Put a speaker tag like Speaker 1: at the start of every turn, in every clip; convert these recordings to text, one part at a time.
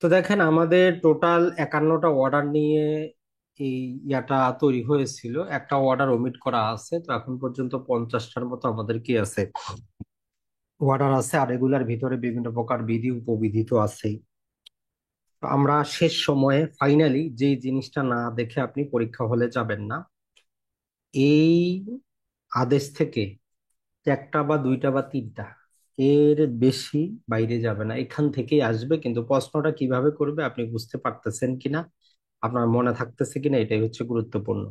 Speaker 1: তো দেখেন আমাদের টোটাল 51টা অর্ডার নিয়ে এই ইয়াটা তৈরি হয়েছিল। একটা অর্ডার ওমিট করা আছে, তো এখন পর্যন্ত 50টার মতো আমাদের কি আছে, অর্ডার আছে। আর এগুলার ভিতরে বিভিন্ন প্রকার বিধি উপবিধি তো আছেই। তো আমরা শেষ সময়ে ফাইনালি যেই জিনিসটা না দেখে আপনি পরীক্ষা হলে যাবেন না, এই আদেশ থেকে একটা বা দুইটা বা তিনটা, এর বেশি বাইরে যাবে না, এখান থেকেই আসবে। কিন্তু প্রশ্নটা কিভাবে করবে আপনি বুঝতে পারতেছেন কিনা, আপনার মনে থাকতেছে কিনা, এটাই হচ্ছে গুরুত্বপূর্ণ।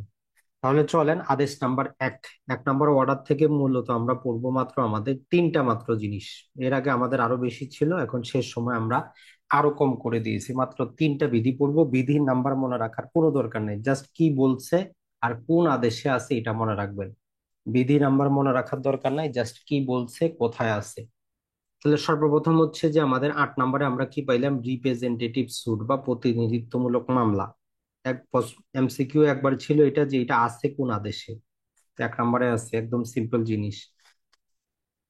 Speaker 1: তাহলে চলেন আদেশ নাম্বার এক। এক নম্বর অর্ডার থেকে মূলত আমরা পড়বো মাত্র আমাদের তিনটা মাত্র জিনিস। এর আগে আমাদের আরো বেশি ছিল, এখন শেষ সময় আমরা আরো কম করে দিয়েছি, মাত্র তিনটা বিধি পড়বো। বিধির নাম্বার মনে রাখার কোনো দরকার নেই, জাস্ট কি বলছে আর কোন আদেশে আছে এটা মনে রাখবেন। বিধি নাম্বার মনে রাখার দরকার নাই, জাস্ট কি বলছে কোথায় আছে। তাহলে সর্বপ্রথম হচ্ছে যে আমাদের 8 নম্বরে আমরা কি পাইলাম, রিপ্রেজেন্টেটিভ সুট বা প্রতিনিধিত্বমূলক মামলা। এক এমসিকিউ একবার ছিল এটা, যে এটা আছে কোন আদেশে। তো 1 নম্বরে আছে, একদম সিম্পল জিনিস।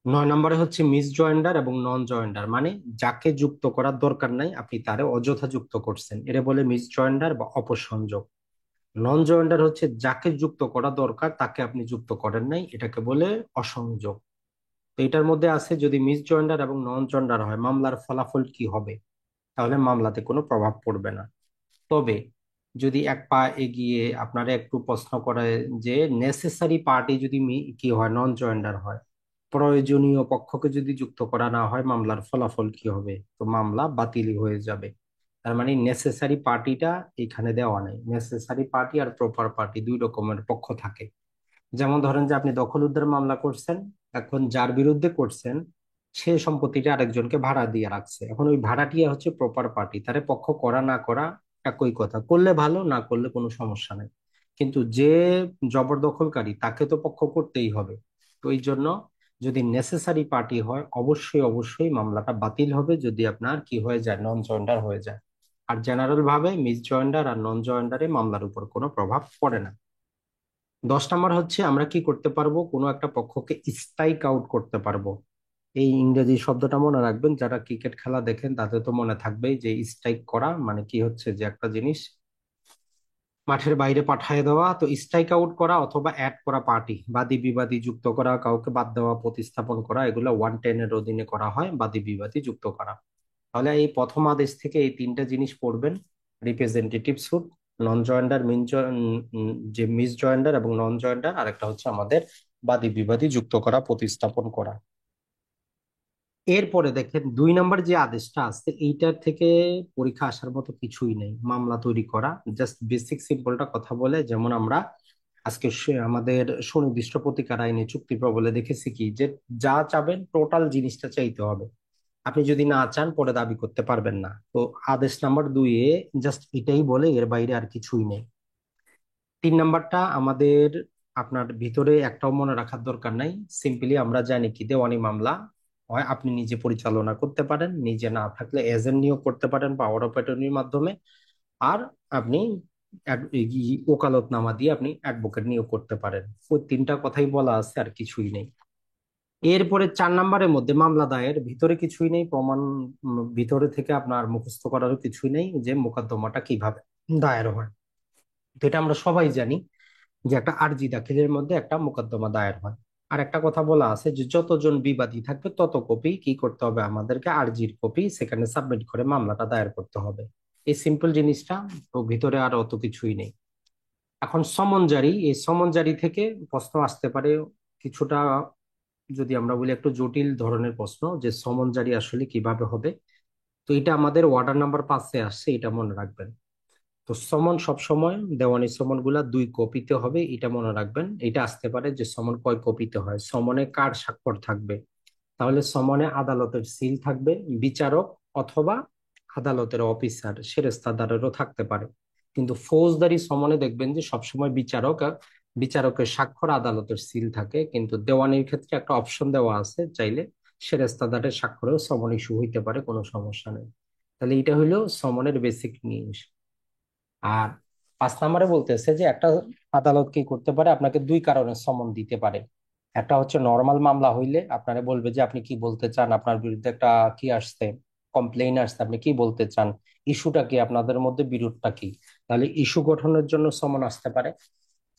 Speaker 1: 9 নম্বরে হচ্ছে মিস জয়েন্ডার এবং নন জয়েন্ডার, মানে যাকে যুক্ত করার দরকার নাই আপনি তারে অযথা যুক্ত করছেন, এটা বলে মিস জয়েন্ডার বা অপসংযোগ। নন জয়েন্ডার হচ্ছে যাকে যুক্ত করা দরকার তাকে আপনি যুক্ত করেন নাই, এটাকে বলে অসংযোগ। তো এটার মধ্যে আছে, যদি মিস জয়েন্ডার এবং নন জয়েন্ডার হয় মামলার ফলাফল কি হবে, তাহলে মামলাতে কোনো প্রভাব পড়বে না। তবে যদি এক পা এগিয়ে আপনারা একটু প্রশ্ন করে, যে নেসেসারি পার্টি যদি কি হয়, নন জয়েন্ডার হয়, প্রয়োজনীয় পক্ষকে যদি যুক্ত করা না হয় মামলার ফলাফল কি হবে, তো মামলা বাতিলই হয়ে যাবে। তার মানে নেসেসারি পার্টিটা এখানে দেওয়া নেই। নেসেসারি পার্টি আর প্রপার পার্টি দুই রকমের পক্ষ থাকে। যেমন ধরেন যে আপনি দখল উদ্ধার মামলা করছেন, এখন যার বিরুদ্ধে করছেন সে সম্পত্তিটা আরেকজনকে ভাড়া দিয়ে রাখছে, এখন ওই ভাড়াটিয়া হচ্ছে প্রপার পার্টি, তারে পক্ষ করা না করা একই কথা, করলে ভালো, না করলে কোনো সমস্যা নেই। কিন্তু যে জবরদখলকারী তাকে তো পক্ষ করতেই হবে। তো এই জন্য যদি নেসেসারি পার্টি হয় অবশ্যই অবশ্যই মামলাটা বাতিল হবে, যদি আপনার কি হয়ে যায়, নন জয়েন্ডার হয়ে যায়। আর জেনারেল ভাবে মিস জয়েন্ডার আর নন জয়েন্ডারে মামলার উপর কোনো প্রভাব পড়ে না। 10 নম্বর হচ্ছে আমরা কি করতে পারবো, কোনো একটা পক্ষকে স্ট্রাইক আউট করতে পারবো। এই ইংরেজি শব্দটা মনে রাখবেন, যারা ক্রিকেট খেলা দেখেন তাদের তো মনে থাকবেই যে স্ট্রাইক করা মানে কি হচ্ছে, যে একটা জিনিস মাঠের বাইরে পাঠিয়ে দেওয়া। তো স্ট্রাইক আউট করা অথবা অ্যাড করা পার্টি, বাদী বিবাদী যুক্ত করা, কাউকে বাদ দেওয়া, প্রতিস্থাপন করা, এগুলো 110-এর অধীনে করা হয়, বাদী বিবাদী যুক্ত করা। তাহলে এই প্রথম আদেশ থেকে এই তিনটা জিনিস পড়বেন: রিপ্রেজেন্টেটিভ সুট, নন জয়েন্ডার যে মিস জয়েন্ডার এবং নন জয়েন্ডার, আর একটা হচ্ছে আমাদের বাদী বিবাদী যুক্ত করা, প্রতিস্থাপন করা। এরপরে দেখেন 2 নম্বর যে আদেশটা আছে, এইটার থেকে পরীক্ষা আসার মতো কিছুই নেই, মামলা তৈরি করা। জাস্ট বেসিক সিম্পলটা কথা বলে, যেমন আমরা আজকে আমাদের সুনির্দিষ্ট প্রতিকার আইনে চুক্তি প্রবলে দেখেছি কি, যে যা চাবেন টোটাল জিনিসটা চাইতে হবে, আপনি যদি না চান পরে দাবি করতে পারবেন না। তো আদেশ নাম্বার 2-এ জাস্ট এটাই বলে, এর বাইরে আর কিছুই নেই। 3 নম্বরটা আমাদের আপনার ভিতরে একটাও মনে রাখার দরকার নাই। সিম্পলি আমরা জানি কি, দেওয়ানি মামলা হয় আপনি নিজে পরিচালনা করতে পারেন, নিজে না থাকলে এজেন্ট নিয়োগ করতে পারেন পাওয়ার অফ অ্যাটর্নির মাধ্যমে। আর আপনি ওকালতনামা দিয়ে আপনি অ্যাডভোকেট নিয়োগ করতে পারেন। ওই তিনটা কথাই বলা আছে, আর কিছুই নেই। এরপরে 4 নম্বরের মধ্যে মামলা দায়ের ভিতরে কিছুই নেই, প্রমাণ ভিতরে থেকে আপনার মুখস্থ করারও কিছুই নেই, যে মোকদ্দমাটা কিভাবে দায়ের হয়। তো এটা আমরা সবাই জানি, যে একটা আরজি দাখিলের মধ্যে একটা মোকদ্দমা দায়ের হয়। আর একটা কথা বলা আছে, যে যতজন বিবাদী থাকবে তত কপি কি করতে হবে, আমাদেরকে আরজির কপি সেখানে সাবমিট করে মামলাটা দায়ের করতে হবে। এই সিম্পল জিনিসটা, তো ভিতরে আর অত কিছুই নেই। এখন সমন জারি, এই সমন জারি থেকে প্রশ্ন আসতে পারে কিছুটা, যদি আমরা বলি একটু জটিল ধরনের প্রশ্ন, যে সমন জারি আসলে কিভাবে হবে। তো এটা আমাদের ওয়ার্ডার নাম্বার 5-এ আসছে, এটা মনে রাখবেন। তো সমন সবসময় দেওয়ানি সমন গুলা 2 কপিতে হবে, এটা মনে রাখবেন। এটা আসতে পারে যে সমন কয় কপিতে হয়, সমনে কার স্বাক্ষর থাকবে। তাহলে সমনে আদালতের সিল থাকবে, বিচারক অথবা আদালতের অফিসার সেরেস্তাদারেরও থাকতে পারে। কিন্তু ফৌজদারি সমনে দেখবেন যে সবসময় বিচারক আর বিচারকের স্বাক্ষর, আদালতের সিল থাকে। কিন্তু দেওয়ানির ক্ষেত্রে একটা অপশন দেওয়া আছে, চাইলে সেরেস্তাদারের স্বাক্ষরেও সমন ইস্যু হইতে পারে, কোনো সমস্যা নেই। তাহলে এটা হলো সমনের বেসিক জিনিস। আর 5 নম্বরে বলতেছে যে একটা আদালত কি করতে পারে, আপনাকে 2 কারণে সমন দিতে পারে। একটা হচ্ছে নর্মাল মামলা হইলে আপনারা বলবে যে আপনি কি বলতে চান, আপনার বিরুদ্ধে একটা কি আসছে, কমপ্লেইনার্স, আপনি কি বলতে চান, ইস্যুটা কি আপনাদের মধ্যে, বিরোধটা কি? তাহলে ইস্যু গঠনের জন্য সমন আসতে পারে।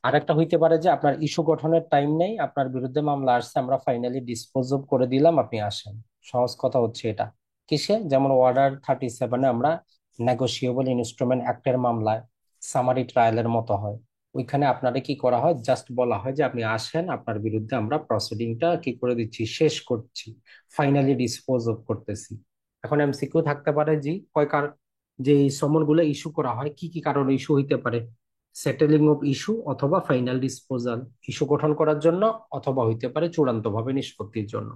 Speaker 1: আরেকটা হইতে পারে যে আপনার ইস্যু গঠনের টাইম নেই, আপনার বিরুদ্ধে মামলা আসছে, আমরা ফাইনালি ডিসপোজ অফ করে দিলাম, আপনি আসেন। সহজ কথা হচ্ছে এটা। কিসে? যেমন অর্ডার 37-এ আমরা নেগোশিয়েবল ইনস্ট্রুমেন্ট অ্যাক্টের মামলায় সামারি ট্রায়ালের মতো হয়, ওইখানে আপনারা কি করা হয়, জাস্ট বলা হয় যে আপনি আসেন, আপনার বিরুদ্ধে আমরা প্রসিডিংটা কি করে দিচ্ছি, শেষ করছি, ফাইনালি ডিসপোজ অফ করতেছি। এখন এমসিকিউ থাকতে পারে জি যে এই সমন গুলো ইস্যু করা হয় কি কি কারণে ইস্যু হইতে পারে? সেটেলিং অফ ইস্যু অথবা ফাইনাল ডিসপোজাল, ইস্যু গঠন করার জন্য অথবা হইতে পারে চূড়ান্তভাবে নিষ্পত্তির জন্য।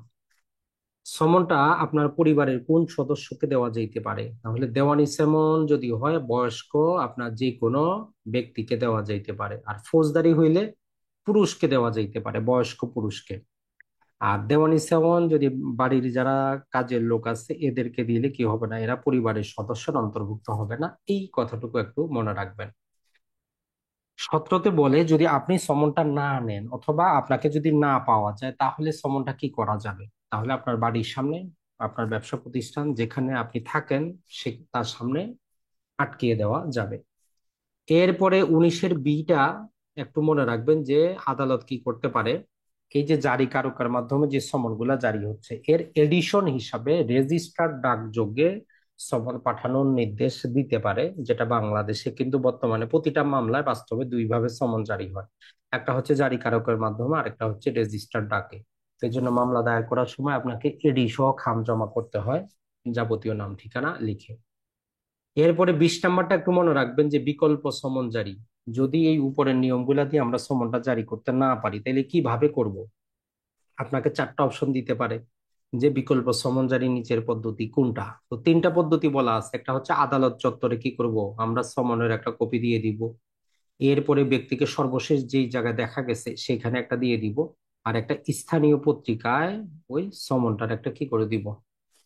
Speaker 1: সমনটা আপনার পরিবারের কোন সদস্যকে দেওয়া যাইতে পারে? তাহলে দেওয়ানি সেমন যদি হয় বয়স্ক আপনার যে কোনো ব্যক্তিকে দেওয়া যাইতে পারে, আর ফৌজদারি হইলে পুরুষকে দেওয়া যাইতে পারে, বয়স্ক পুরুষকে। আর দেওয়ানি সেমন যদি বাড়ির যারা কাজের লোক আছে এদেরকে দিলে কি হবে না, এরা পরিবারের সদস্যের অন্তর্ভুক্ত হবে না, এই কথাটুকু একটু মনে রাখবেন। 17তে বলে যদি আপনি সমনটা না নেন অথবা আপনাকে যদি না পাওয়া যায় তাহলে সমনটা কি করা যাবে? তাহলে আপনার বাড়ির সামনে, আপনার ব্যবসা প্রতিষ্ঠান যেখানে আপনি থাকেন সে তার সামনে আটকিয়ে দেওয়া যাবে। এরপরে 19-এর বিটা একটু মনে রাখবেন যে আদালত কি করতে পারে, এই যে জারি কারকের মাধ্যমে যে সমনগুলা জারি হচ্ছে এর এডিশন হিসাবে রেজিস্টার্ড ডাকযোগে সমন পাঠানোর নির্দেশ দিতে পারে, যেটা বাংলাদেশে কিন্তু বর্তমানে প্রতিটা মামলায় বাস্তবে দুই ভাবে সমন জারি হয়। একটা হচ্ছে জারি কারকের মাধ্যমে, আরেকটা হচ্ছে রেজিস্টার্ড ডাকে। এই জন্য মামলা দায়ের করার সময় আপনাকে এডি সহ খাম জমা করতে হয়, যাবতীয় নাম ঠিকানা লিখে। এরপরে 20 নাম্বারটা একটু মনে রাখবেন যে বিকল্প সমন জারি। যদি এই উপরের নিয়মগুলা দিয়ে আমরা সমনটা জারি করতে না পারি তাহলে কিভাবে করব? আপনাকে 4টা অপশন দিতে পারে যে বিকল্প সমন জারি নিচের পদ্ধতি কোনটা। তো 3টা পদ্ধতি বলা আছে, একটা হচ্ছে আদালত চত্বরে কি করব, আমরা সমনের একটা কপি দিয়ে দিব। এরপরে ব্যক্তিকে সর্বশেষ যেই জায়গায় দেখা গেছে সেখানে একটা দিয়ে দিব। আর একটা স্থানীয় পত্রিকায় ওই সমনটার একটা কি করে দিব,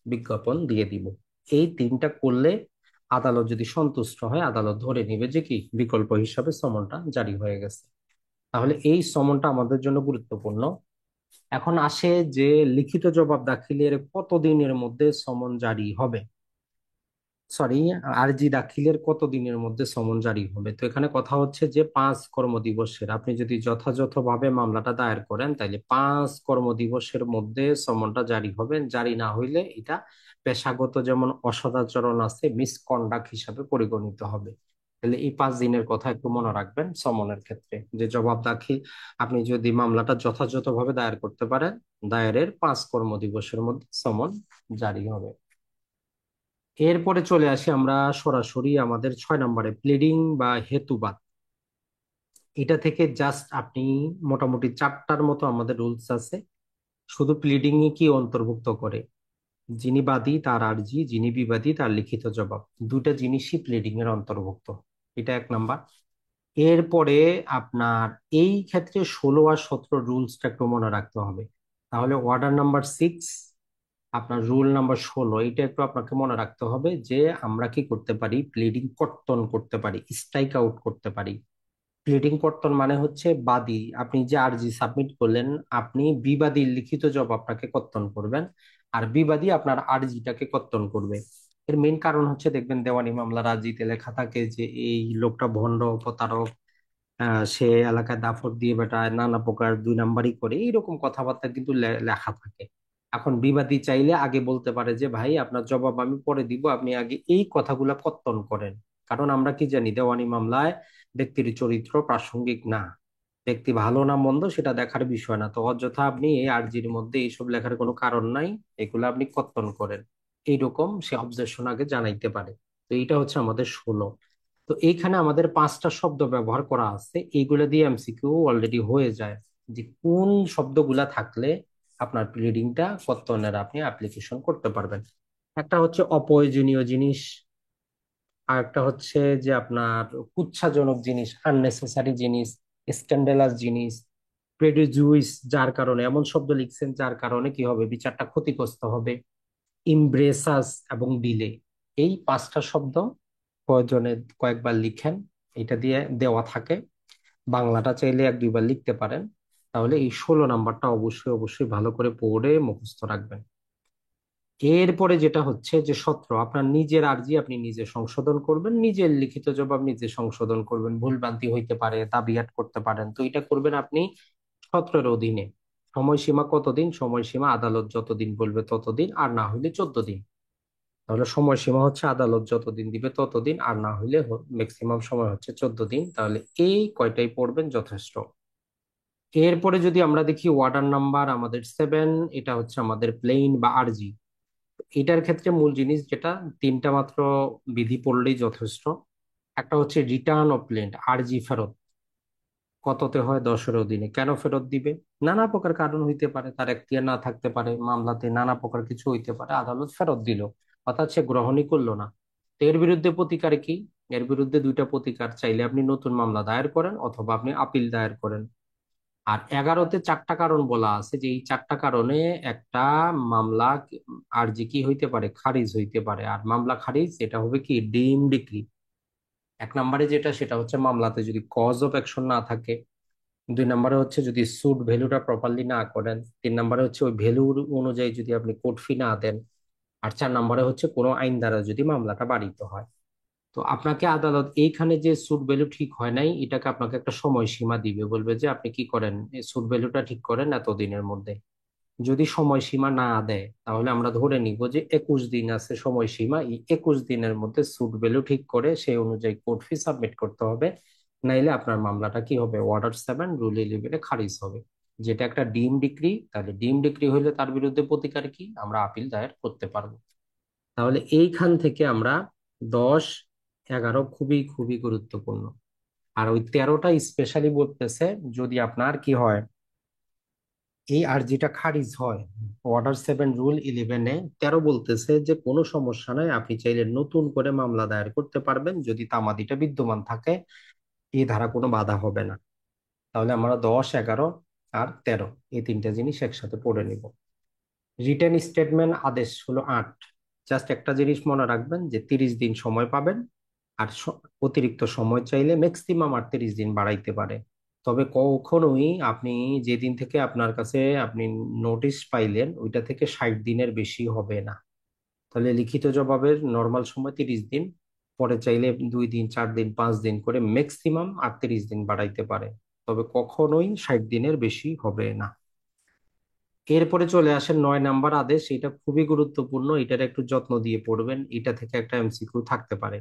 Speaker 1: বিজ্ঞাপন দিয়ে দিব। এই 3টা করলে আদালত যদি সন্তুষ্ট হয় আদালত ধরে নিবে যে কি বিকল্প হিসাবে সমনটা জারি হয়ে গেছে। তাহলে এই সমনটা আমাদের জন্য গুরুত্বপূর্ণ। এখন আসে যে লিখিত জবাব দাখিলের কতদিনের মধ্যে সমন জারি হবে, সরি, আরজি দাখিলের কতদিনের মধ্যে সমন জারি হবে? তো এখানে কথা হচ্ছে যে 5 কর্মদিবসের, আপনি যদি যথাযথভাবে মামলাটা দায়ের করেন তাহলে 5 কর্মদিবসের মধ্যে সমনটা জারি হবে। জারি না হইলে এটা পেশাগত যেমন অসদাচরণ আছে, মিসকন্ডাক্ট হিসাবে পরিগণিত হবে। তাহলে এই 5 দিনের কথা একটু মনে রাখবেন সমনের ক্ষেত্রে, যে জবাব দাখিল আপনি যদি মামলাটা যথাযথভাবে দায়ের করতে পারেন, দায়েরের 5 কর্মদিবসের মধ্যে সমন জারি হবে। এরপরে চলে আসি আমরা সরাসরি আমাদের 6 নম্বরে, প্লিডিং বা হেতুবাদ। এটা থেকে জাস্ট আপনি মোটামুটি 4টার মতো আমাদের রুলস আছে। শুধু প্লিডিং এ কি অন্তর্ভুক্ত করে, যিনি বাদী তার আর্জি, যিনি বিবাদী তার লিখিত জবাব, দুটা জিনিসই প্লিডিং এর অন্তর্ভুক্ত। এটা 1 নাম্বার। এরপরে আপনার এই ক্ষেত্রে 16 আর 17 রুলসটা একটু মনে রাখতে হবে। তাহলে অর্ডার নাম্বার 6, আপনার রুল নাম্বার 16, এটা একটু আপনাকে মনে রাখতে হবে যে আমরা কি করতে পারি, প্লিডিং কর্তন করতে পারি, স্ট্রাইক আউট করতে পারি। প্লিডিং কর্তন মানে হচ্ছে বাদী, আপনি যে আরজি সাবমিট করলেন, আপনি বিবাদীর লিখিত জবাব আপনাকে কর্তন করবেন, আর বিবাদী আপনার আরজিটাকে কর্তন করবে। এর মেইন কারণ হচ্ছে দেখবেন দেওয়ানি মামলার আরজিতে লেখা থাকে যে এই লোকটা ভণ্ড, প্রতারক, সে এলাকায় দাফর দিয়ে বেটায়, নানা প্রকার 2 নাম্বারই করে, এইরকম কথাবার্তা কিন্তু লেখা থাকে। এখন বিবাদী চাইলে আগে বলতে পারে যে ভাই আপনার জবাব আমি পরে দিব, আপনি আগে এই কথাগুলা কর্তন করেন। কারণ আমরা কি জানি দেওয়ানি মামলায় ব্যক্তির চরিত্র প্রাসঙ্গিক না, ব্যক্তি ভালো না মন্দ সেটা দেখার বিষয় না। তো অযথা আপনি এই আরজির মধ্যে এইসব লেখার কোনো কারণ নাই, এগুলো আপনি কর্তন করেন, এইরকম সে অবজেকশন আগে জানাইতে পারে। তো এইটা হচ্ছে আমাদের 16। তো এইখানে আমাদের 5টা শব্দ ব্যবহার করা আছে, এইগুলো দিয়ে এমসিকিউ অলরেডি হয়ে যায় যে কোন শব্দগুলা থাকলে আপনার প্লিডিংটা কর্তনের আপনি অ্যাপ্লিকেশন করতে পারবেন। একটা হচ্ছে অপ্রয়োজনীয় জিনিস, আর একটা হচ্ছে যে আপনার কুৎসাজনক জিনিস, আননেসেসারি জিনিস, স্ক্যান্ডালাস জিনিস, প্রেজুডিস, যার কারণে এমন শব্দ লিখছেন যার কারণে কি হবে, বিচারটা ক্ষতিগ্রস্ত হবে, ইমব্রেসাস এবং ডিলে। এই 5টা শব্দ প্রয়োজনে কয়েকবার লিখেন, এটা দিয়ে দেওয়া থাকে। বাংলাটা চাইলে 1-2 বার লিখতে পারেন। তাহলে এই 16 নাম্বারটা অবশ্যই অবশ্যই ভালো করে পড়ে মুখস্থ রাখবেন। এরপরে যেটা হচ্ছে যে 17, আপনার নিজের আর্জি আপনি নিজে সংশোধন করবেন, নিজের লিখিত জবাব নিজে সংশোধন করবেন, ভুলভ্রান্তি হইতে পারে, দাবিয়াত করতে পারেন, তো এটা করবেন আপনি 17-এর অধীনে। সময়সীমা কতদিন? সময়সীমা আদালত যতদিন বলবে ততদিন, আর না হইলে 14 দিন। তাহলে সময়সীমা হচ্ছে আদালত যতদিন দিবে ততদিন, আর না হইলে ম্যাক্সিমাম সময় হচ্ছে 14 দিন। তাহলে এই কয়টাই পড়বেন যথেষ্ট। এরপরে যদি আমরা দেখি ওয়ার্ডার নাম্বার আমাদের 7, এটা হচ্ছে আমাদের প্লেইন বা আরজি। এটার ক্ষেত্রে মূল জিনিস যেটা, তিনটা মাত্র বিধি পড়লেই যথেষ্ট। একটা হচ্ছে রিটার্ন অফ প্লেন্ট, আরজি ফেরত। কততে হয়? 10-এর অধীনে। কেন ফেরত দিবে? নানা প্রকার কারণ হইতে পারে, তার এখতিয়ার না থাকতে পারে, মামলাতে নানা প্রকার কিছু হইতে পারে, আদালত ফেরত দিল, অর্থাৎ সে গ্রহণই করলো না। তো এর বিরুদ্ধে প্রতিকার কি? এর বিরুদ্ধে দুইটা প্রতিকার, চাইলে আপনি নতুন মামলা দায়ের করেন অথবা আপনি আপিল দায়ের করেন। আর 11-তে 4টা কারণ বলা আছে, যে এই 4টা কারণে একটা মামলা আরজি কি হইতে পারে? খারিজ হইতে পারে। আর মামলা খারিজ এটা হবে কি? ডিম ডিক্রি। এক নম্বরে যেটা, সেটা হচ্ছে মামলাতে যদি কজ অফ অ্যাকশন না থাকে। দুই নম্বরে হচ্ছে যদি সুট ভ্যালুটা প্রপারলি না করেন। তিন নম্বরে হচ্ছে ওই ভ্যালুর অনুযায়ী যদি আপনি কোর্ট ফি না দেন। আর 4 নম্বরে হচ্ছে কোনো আইন দ্বারা যদি মামলাটা বাড়িত হয়। তো আপনাকে আদালত এইখানে যে সুট ভ্যালু ঠিক হয় নাই, এটাকে আপনাকে একটা সময়সীমা দিবে, বলবে যে আপনি কি করেন, এই সুট ভ্যালুটা ঠিক করেন এতদিনের মধ্যে। যদি সময়সীমা না দেয়, তাহলে আমরা ধরে নিব যে 21 দিন আছে সময়সীমা, এই 21 দিনের মধ্যে সুট ভ্যালু ঠিক করে সেই অনুযায়ী কোর্ট ফি সাবমিট করতে হবে। নাইলে আপনার মামলাটা কি হবে? ওয়ার্ডার 7 রুল 11-এ খারিজ হবে। যেটা একটা ডিম ডিক্রি। তাহলে ডিম ডিক্রি হলে তার বিরুদ্ধে প্রতিকার কি? আমরা আপিল দায়ের করতে পারবো। তাহলে এইখান থেকে আমরা 10, 11 খুবই খুবই গুরুত্বপূর্ণ। আর ওই 13টা স্পেশালি বলতেছে, যদি আপনার কি হয়, এই আর্জিটা খারিজ হয়। ওয়ার্ডার 7 রুল 11-এ 13 বলতেছে যে কোনো সমস্যা নাই, আপনি চাইলে নতুন করে মামলা দায়ের করতে পারবেন যদি তামাদিটা বিদ্যমান থাকে। এই ধারা কোনো বাধা হবে না। তাহলে আমরা 10, 11 আর 13 এই তিনটা জিনিস একসাথে পড়ে নিব। রিটেন স্টেটমেন্ট আদেশ হলো 8। জাস্ট একটা জিনিস মনে রাখবেন যে 30 দিন সময় পাবেন। আর অতিরিক্ত সময় চাইলে ম্যাক্সিমাম 38 দিন বাড়াইতে পারে। তবে কখনোই আপনি যেদিন থেকে আপনার কাছে আপনি নোটিশ পাইলেন ওইটা থেকে 60 দিনের বেশি হবে না। তাহলে লিখিত জবাবের নর্মাল সময় 30 দিন, পরে চাইলে 2 দিন, 4 দিন, 5 দিন করে ম্যাক্সিমাম 38 দিন বাড়াইতে পারে। তবে কখনোই 60 দিনের বেশি হবে না। এরপরে চলে আসেন 9 নাম্বার আদেশ। এটা খুবই গুরুত্বপূর্ণ, এটার একটু যত্ন দিয়ে পড়বেন, এটা থেকে একটা এমসিকিউ থাকতে পারে।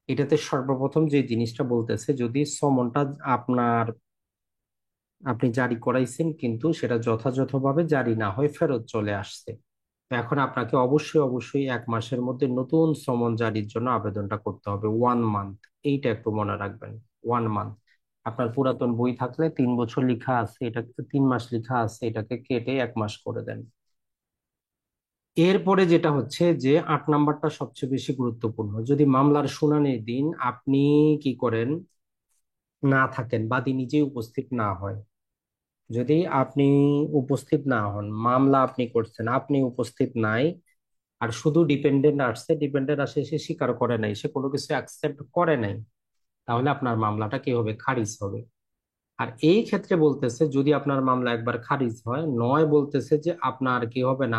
Speaker 1: এটাতে সর্বপ্রথম যে জিনিসটা বলতেছে, যদি সমনটা আপনার আপনি জারি করাইছেন কিন্তু সেটা যথাযথভাবে জারি না হয়ে ফেরত চলে আসছে, তো এখন আপনাকে অবশ্যই অবশ্যই 1 মাসের মধ্যে নতুন সমন জারির জন্য আবেদনটা করতে হবে। 1 মান্থ, এইটা একটু মনে রাখবেন। 1 মান্থ। আপনার পুরাতন বই থাকলে 3 বছর লেখা আছে, এটা 3 মাস লেখা আছে, এটাকে কেটে 1 মাস করে দেন। এরপরে যেটা হচ্ছে যে 8 নাম্বারটা সবচেয়ে বেশি গুরুত্বপূর্ণ, যদি মামলার শুনানির দিন আপনি কি করেন, না থাকেন, বাদী নিজেই উপস্থিত না হয়। যদি আপনি উপস্থিত না হন, মামলা আপনি করছেন, আপনি উপস্থিত নাই, আর শুধু ডিপেন্ডেন্ট আসছে, ডিপেন্ডেন্ট আসে, সে স্বীকার করে নাই, সে কোনো কিছু অ্যাকসেপ্ট করে নাই, তাহলে আপনার মামলাটা কি হবে? খারিজ হবে। আর এই ক্ষেত্রে বলতেছে, যদি আপনার মামলা একবার খারিজ হয়, নয় বলতেছে যে আপনার কি হবে না,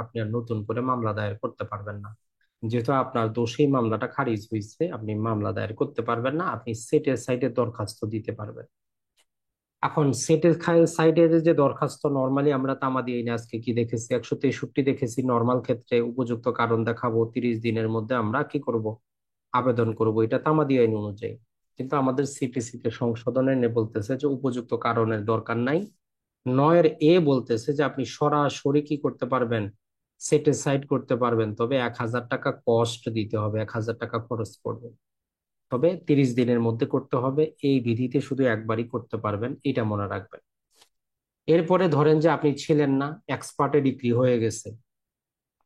Speaker 1: আপনি আর নতুন করে মামলা দায়ের করতে পারবেন না। যেহেতু আপনার দোষেই মামলাটা খারিজ হয়েছে, আপনি মামলা দায়ের করতে পারবেন না, আপনি সেটের সাইডে দরখাস্ত দিতে পারবেন। এখন সেটের সাইডের যে দরখাস্ত, নর্মালি আমরা তামাদি আইনে আজকে কি দেখেছি, 163 দেখেছি, নর্মাল ক্ষেত্রে উপযুক্ত কারণ দেখাবো, 30 দিনের মধ্যে আমরা কি করব? আবেদন করব, এটা তামাদি আইন অনুযায়ী। কিন্তু আমাদের সিটিসি তে সংশোধনে এনে বলতেছে যে উপযুক্ত কারণের দরকার নাই। 9-এ বলতেছে যে আপনি সরাসরি কি করতে পারবেন? সেটে সাইড করতে পারবেন, তবে 1,000 টাকা কস্ট দিতে হবে, 1,000 টাকা খরচ পড়বে। তবে 30 দিনের মধ্যে করতে হবে, এই বিধিতে শুধু একবারই করতে পারবেন, এটা মনে রাখবেন। এরপরে ধরেন যে আপনি ছিলেন না, এক্সপার্টে ডিগ্রি হয়ে গেছে।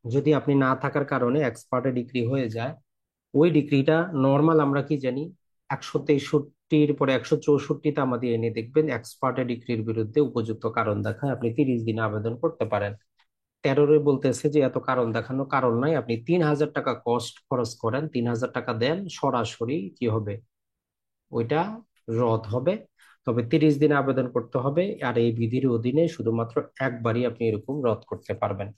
Speaker 1: যদি আপনি না থাকার কারণে এক্সপার্টে ডিগ্রি হয়ে যায়, ওই ডিগ্রিটা নর্মাল আমরা কি জানি, 163-র পরে 164-তে আমাদের এনে দেখবেন এক্সপার্টে ডিগ্রির বিরুদ্ধে উপযুক্ত কারণ দেখায় আপনি 30 দিনে আবেদন করতে পারেন। 13-এ বলতেছে যে এত কারণ দেখানো কারণ নাই, আপনি 3,000 টাকা কস্ট খরচ করেন, 3,000 টাকা দেন, সরাসরি কি হবে? ওইটা রদ হবে। তবে 30 দিনে আবেদন করতে হবে, আর এই বিধির অধীনে শুধুমাত্র একবারই আপনি এরকম রদ করতে পারবেন।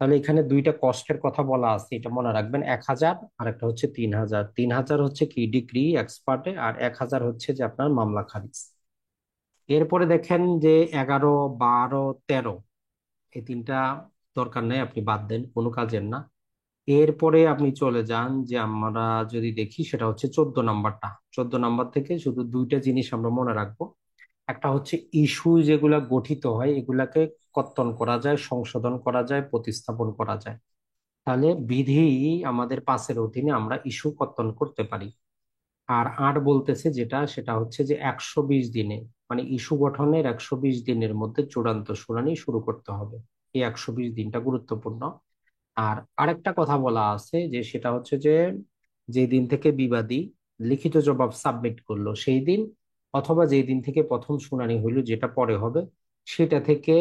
Speaker 1: তাহলে এখানে দুইটা কষ্টের কথা বলা আছে, এটা মনে রাখবেন, 1,000 আর একটা হচ্ছে 3,000। 3,000 হচ্ছে কি ডিগ্রি এক্সপার্টে, আর 1,000 হচ্ছে যে আপনার মামলা খারিজ। এরপরে দেখেন যে 11, 12, 13, এই তিনটা দরকার নেই, আপনি বাদ দেন, কোনো কাজের না। এরপরে আপনি চলে যান যে আমরা যদি দেখি সেটা হচ্ছে 14 নাম্বারটা। 14 নাম্বার থেকে শুধু দুইটা জিনিস আমরা মনে রাখবো। একটা হচ্ছে ইস্যু যেগুলা গঠিত হয় এগুলাকে কর্তন করা যায়, সংশোধন করা যায়, প্রতিস্থাপন করা যায়। তাহলে বিধি আমাদের 5-এর অধীনে আমরা ইস্যু কর্তন করতে পারি। আর 8 বলতেছে যেটা, সেটা হচ্ছে যে 120 দিনে, মানে ইস্যু গঠনের 120 দিনের মধ্যে চূড়ান্ত শুনানি শুরু করতে হবে। এই 120 দিনটা গুরুত্বপূর্ণ। আর আরেকটা কথা বলা আছে যে সেটা হচ্ছে যে যেই দিন থেকে বিবাদী লিখিত জবাব সাবমিট করলো সেই দিন, অথবা যেই দিন থেকে প্রথম শুনানি হইলো, যেটা পরে হবে, সেটা থেকে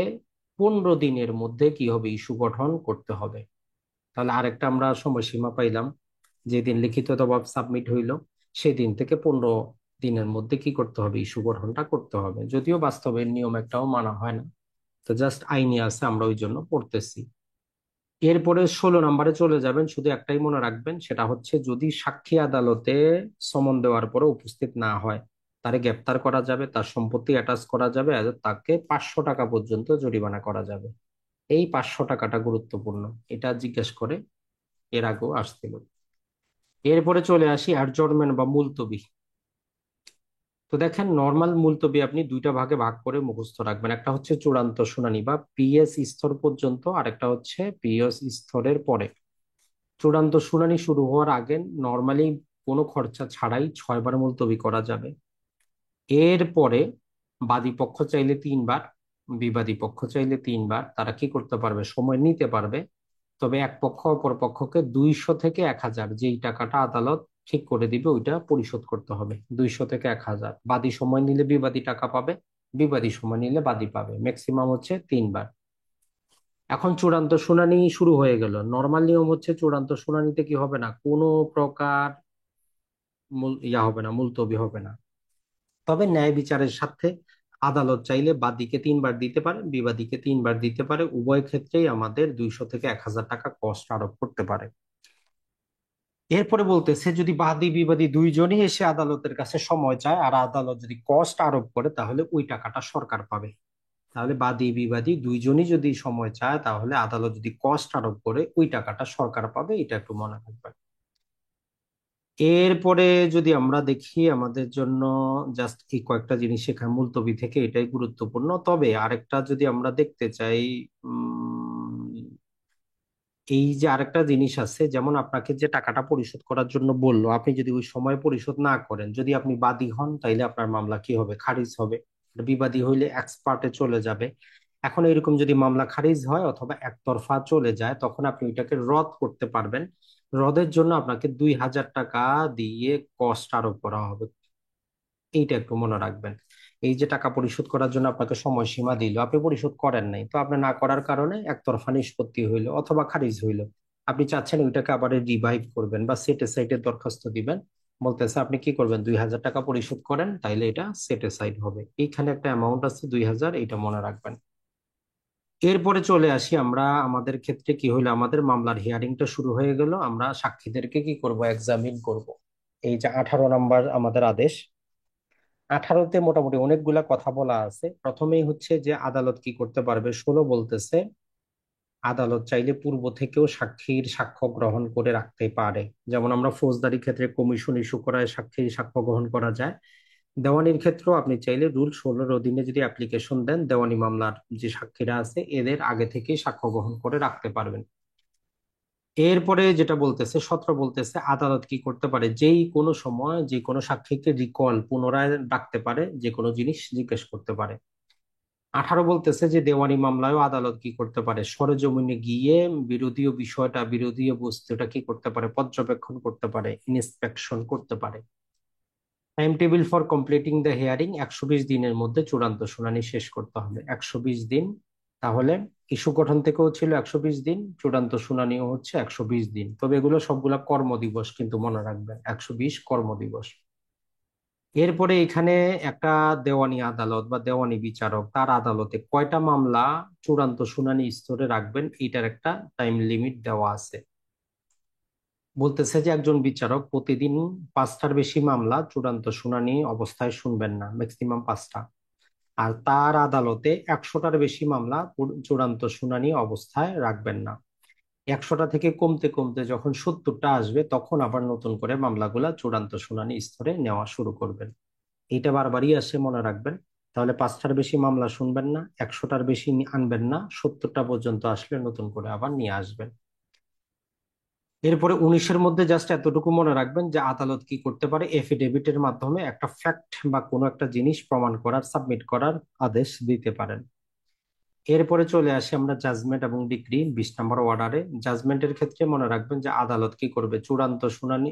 Speaker 1: 15 দিনের মধ্যে কি হবে, ইস্যু গঠন করতে হবে। তাহলে আরেকটা আমরা সময়সীমা পাইলাম, যেদিন লিখিত জবাব সাবমিট হইলো সেই দিন থেকে 15 দিনের মধ্যে কি করতে হবে, ইস্যু গঠনটা করতে হবে। যদিও বাস্তবের নিয়ম একটাও মানা হয় না, তো জাস্ট আইনি আছে, আমরা ওই জন্য পড়তেছি। এরপরে 16 নাম্বারে চলে যাবেন, শুধু একটাই মনে রাখবেন, সেটা হচ্ছে যদি সাক্ষী আদালতে সমন দেওয়ার পরে উপস্থিত না হয়, তারে গ্রেপ্তার করা যাবে, তার সম্পত্তি অ্যাটাচ করা যাবে, আর তাকে 500 টাকা পর্যন্ত জরিমানা করা যাবে। এই 500 টাকাটা গুরুত্বপূর্ণ, এটা জিজ্ঞেস করে এর আগেও আসছিল। এরপরে চলে আসি অ্যাডজর্নমেন্ট বা মুলতবি। তো দেখেন, নর্মাল মুলতবি আপনি দুইটা ভাগে ভাগ করে মুখস্থ রাখবেন, একটা হচ্ছে চূড়ান্ত শুনানি বা পিএস স্তর পর্যন্ত, আর একটা হচ্ছে পিএস স্তরের পরে। চূড়ান্ত শুনানি শুরু হওয়ার আগে নর্মালি কোনো খরচা ছাড়াই 6 বার মুলতবি করা যাবে। এরপরে বাদী পক্ষ চাইলে 3 বার, বিবাদী পক্ষ চাইলে 3 বার, তারা কি করতে পারবে, সময় নিতে পারবে। তবে এক পক্ষ অপর পক্ষকে 200 থেকে 1,000, যেই টাকাটা আদালত ঠিক করে দিবে ওইটা পরিশোধ করতে হবে। 200 থেকে 1,000, বাদী সময় নিলে বিবাদী টাকা পাবে, বিবাদী সময় নিলে বাদী পাবে। ম্যাক্সিমাম হচ্ছে 3 বার। এখন চূড়ান্ত শুনানি শুরু হয়ে গেল। নর্মাল নিয়ম হচ্ছে চূড়ান্ত শুনানিতে কি হবে না, কোনো প্রকার হবে না, মুলতবি হবে না। তবে ন্যায় বিচারের সাথে আদালত চাইলে বাদীকে 3 বার দিতে পারে, বিবাদীকে 3 বার দিতে পারে। উভয় ক্ষেত্রেই আমাদের 200 থেকে 1,000 টাকা কস্ট আরোপ করতে পারে। এরপরে বলতেছে যদি বাদী বিবাদী দুইজনই এসে আদালতের কাছে সময় চায় আর আদালত যদি কস্ট আরোপ করে, তাহলে ওই টাকাটা সরকার পাবে। তাহলে বাদী বিবাদী দুইজনই যদি সময় চায়, তাহলে আদালত যদি কস্ট আরোপ করে ওই টাকাটা সরকার পাবে, এটা একটু মনে রাখবেন। এরপরে যদি আমরা দেখি আমাদের জন্য জাস্ট এই কয়েকটা জিনিস শেখা মুলতবি থেকে, এটাই গুরুত্বপূর্ণ। তবে আরেকটা যদি আমরা দেখতে চাই, এই যে আরেকটা জিনিস আছে, যেমন আপনাকে যে টাকাটা পরিশোধ করার জন্য বললো, আপনি যদি ওই সময় পরিশোধ না করেন, যদি আপনি বাদী হন, তাইলে আপনার মামলা কি হবে, খারিজ হবে। বিবাদী হইলে এক্সপার্টে চলে যাবে। এখন এরকম যদি মামলা খারিজ হয় অথবা একতরফা চলে যায়, তখন আপনি ওইটাকে রদ করতে পারবেন। রদের জন্য আপনাকে 2,000 টাকা দিয়ে কস্ট আরোপ করা হবে। এইটা একটু মনে রাখবেন। এই যে টাকা পরিশোধ করার জন্য আপনাকে সময়সীমা দিল, আপনি পরিশোধ করেন নাই, তো আপনি না করার কারণে একতরফা নিষ্পত্তি হইলো অথবা খারিজ হইলো, আপনি চাচ্ছেন ওইটাকে আবার রিভাইভ করবেন বা সেট এসাইডের দরখাস্ত দিবেন। বলতেছে আপনি কি করবেন, 2,000 টাকা পরিশোধ করেন, তাইলে এটা সেট এসাইড হবে। এইখানে একটা অ্যামাউন্ট আছে 2,000, এটা মনে রাখবেন। এরপরে চলে আসি আমরা, আমাদের ক্ষেত্রে কি হইলো, আমাদের মামলার হিয়ারিংটা শুরু হয়ে গেল, আমরা সাক্ষীদেরকে কি করব, এক্সামিন করব। এই যে 18 নাম্বার আমাদের আদেশ, 18তে মোটামুটি অনেকগুলা কথা বলা আছে। প্রথমেই হচ্ছে যে আদালত কি করতে পারবে, 16 বলতেছে আদালত চাইলে পূর্ব থেকেও সাক্ষীর সাক্ষ্য গ্রহণ করে রাখতে পারে। যেমন আমরা ফৌজদারি ক্ষেত্রে কমিশন ইস্যু করায় সাক্ষীর সাক্ষ্য গ্রহণ করা যায়, দেওয়ানির ক্ষেত্রেও আপনি চাইলে রুল 16-র অধীনে যদি অ্যাপ্লিকেশন দেন, দেওয়ানি মামলার যে সাক্ষীরা আছে এদের আগে থেকেই সাক্ষ্য গ্রহণ করে রাখতে পারবেন। এরপরে যেটা বলতেছে, 17 বলতেছে আদালত কি করতে পারে, যেই কোনো সময় যে কোনো সাক্ষীকে রিকল, পুনরায় ডাকতে পারে, যে কোনো জিনিস জিজ্ঞেস করতে পারে। 18 বলতেছে যে দেওয়ানি মামলায়ও আদালত কি করতে পারে, সরেজমিনে গিয়ে বিরোধীয় বিষয়টা, বিরোধীয় বস্তুটা কি করতে পারে, পর্যবেক্ষণ করতে পারে, ইন্সপেকশন করতে পারে। Time table for completing the hearing, 120 দিনের মধ্যে চূড়ান্ত শুনানি শেষ করতে হবে, 120 দিন। তাহলে ইস্যু গঠন থেকেও ছিল 120 দিন, চূড়ান্ত শুনানিও হচ্ছে 120 দিন। তবে এগুলো সবগুলা কর্মদিবস, কিন্তু মনে রাখবেন 120 কর্মদিবস। এরপরে এখানে একটা দেওয়ানি আদালত বা দেওয়ানি বিচারক তার আদালতে কয়টা মামলা চূড়ান্ত শুনানি স্তরে রাখবেন, এটার একটা টাইম লিমিট দেওয়া আছে। বলতেছে যে একজন বিচারক প্রতিদিন 5টার বেশি মামলা চূড়ান্ত শুনানি অবস্থায় শুনবেন না, ম্যাক্সিমাম 5টা। আর তার আদালতে 100টার বেশি মামলা চূড়ান্ত শুনানি অবস্থায় রাখবেন না। 100টা থেকে কমতে কমতে যখন 70টা আসবে তখন আবার নতুন করে মামলাগুলা চূড়ান্ত শুনানি স্তরে নেওয়া শুরু করবেন। এইটা বারবারই আসে, মনে রাখবেন। তাহলে 5টার বেশি মামলা শুনবেন না, 100টার বেশি আনবেন না, 70টা পর্যন্ত আসলে নতুন করে আবার নিয়ে আসবেন। এরপরে 19-এর মধ্যে জাস্ট এতটুকু মনে রাখবেন যে আদালত কি করতে পারে, এফিডেভিটের মাধ্যমে একটা ফ্যাক্ট বা কোনো একটা জিনিস প্রমাণ করার, সাবমিট করার আদেশ দিতে পারেন। এরপরে চলে আসি আমরা জাজমেন্ট এবং ডিক্রি 20 নম্বর অর্ডারে। জাজমেন্টের ক্ষেত্রে মনে রাখবেন যে আদালত কি করবে, চূড়ান্ত শুনানি